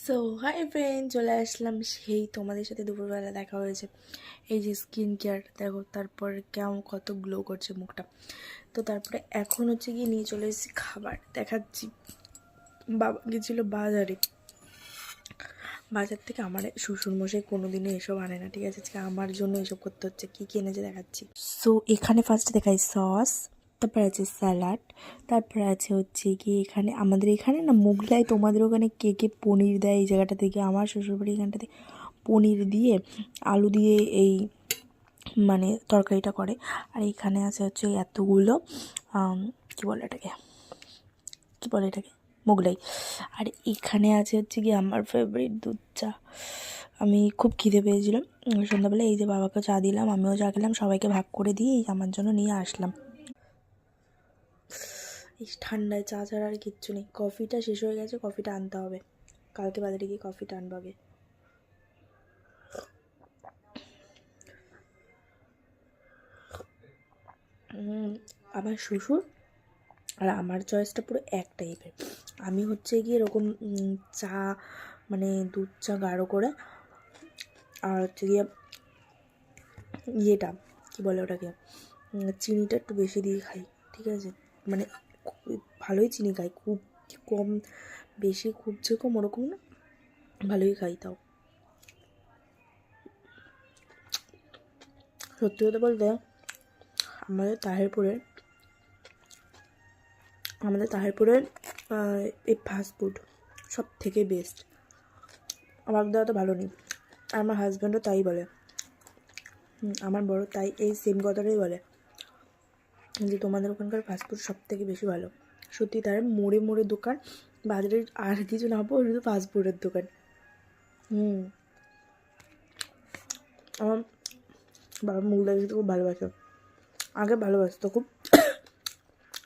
So hi friend, চলে আসলাম সেই তোমাদের সাথে দুপুরবেলা দেখা হয়েছে। এই যে স্কিন কেয়ার দেখো, তারপর কেমন কত গ্লো করছে মুখটা। তো তারপরে এখন হচ্ছে গিয়ে নিয়ে চলে এসেছি খাবার দেখাচ্ছি। বাবা গেছিলো বাজারে, বাজার থেকে আমার শ্বশুরমশাই কোনোদিনও এসব আনে না, ঠিক আছে? আজকে আমার জন্য এসব করতে হচ্ছে। কী কী এনেছে দেখাচ্ছি। সো এখানে ফার্স্ট দেখাই সস, তারপর আছে স্যালাড, তারপরে আছে হচ্ছে কি এখানে আমাদের এখানে না মোগলাই, তোমাদের ওখানে কে কে পনির দেয় এই জায়গাটা থেকে। আমার শ্বশুরবাড়ি এখানটাতে পনির দিয়ে আলু দিয়ে এই মানে তরকারিটা করে। আর এখানে আছে হচ্ছে এতগুলো কী বলে এটাকে মোগলাই। আর এখানে আছে হচ্ছে কি আমার ফেভারিট দুধ চা। আমি খুব খিদে পেয়েছিলাম সন্ধ্যাবেলা, এই যে বাবাকে চা দিলাম, আমিও চা খেলাম, সবাইকে ভাগ করে দিয়ে এই আমার জন্য নিয়ে আসলাম। এই ঠান্ডায় চা ছাড়া আর কিচ্ছু নেই। কফিটা শেষ হয়ে গেছে, কফিটা আনতে হবে, কালকে বাজারে গিয়ে কফিটা আনবো আগে। আমার শ্বশুর আর আমার চয়েসটা পুরো এক টাইপের। আমি হচ্ছে গিয়ে এরকম চা মানে দুধ চা গাঢ় করে, আর হচ্ছে গিয়ে ইয়েটা কী বলে ওটাকে, চিনিটা একটু বেশি দিয়ে খাই, ঠিক আছে? মানে ভালোই চিনি খাই, খুব কম বেশি খুব যে কম ওরকম না, ভালোই খাই। তাও সত্যি কথা বলতে আমাদের তাহেরপুরের এই ফাস্টফুড সব থেকে বেস্ট। আমার দ্বারা তো ভালো নেই, আর আমার হাজব্যান্ডও তাই বলে। আমার বড় তাই এই সেম কথাটাই বলে যে তোমাদের ওখানকার ফাস্টফুড সব থেকে বেশি ভালো। সত্যি তার মোড়ে মোড়ে দোকান, বাজারের আর কিছু না পাবো, শুধু ফাস্টফুডের দোকান। আমার বাবা মোগলাই খেতে খুব ভালোবাসে, আগে ভালোবাসতো খুব।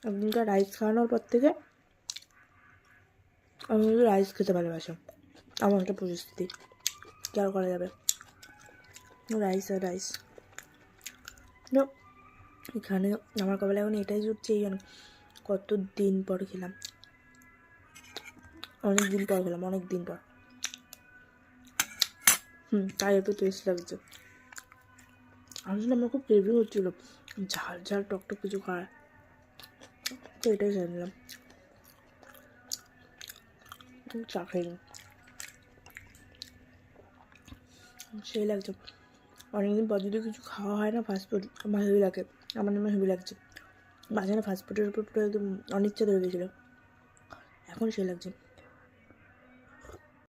একদিনকার রাইস খাওয়ানোর পর থেকে আমি শুধু রাইস খেতে ভালোবাসি। আমার একটা পরিস্থিতি, কী আর করা যাবে, রাইস আর রাইস। এখানে আমার কপালে এখন এটাই জুটছে, এই জন্য কত দিন পর খেলাম, অনেক দিন পর। তাই এত টেস্ট লাগছে। আসলে আমার খুব ক্রেভিং হচ্ছিলো ঝাল ঝাল টকটক কিছু খাওয়ার, তো এটাই চাই নিলাম। চা খাইনি, সেই লাগছে। অনেকদিন পর যদি কিছু খাওয়া হয় না ফাস্টফুড, আমার হেভি লাগে, আমার হেভি লাগছে। মাঝে না ফাস্টফুডের উপর পুরো একদম অনিচ্ছা ধরে গেছিলো, এখন সেই লাগছে।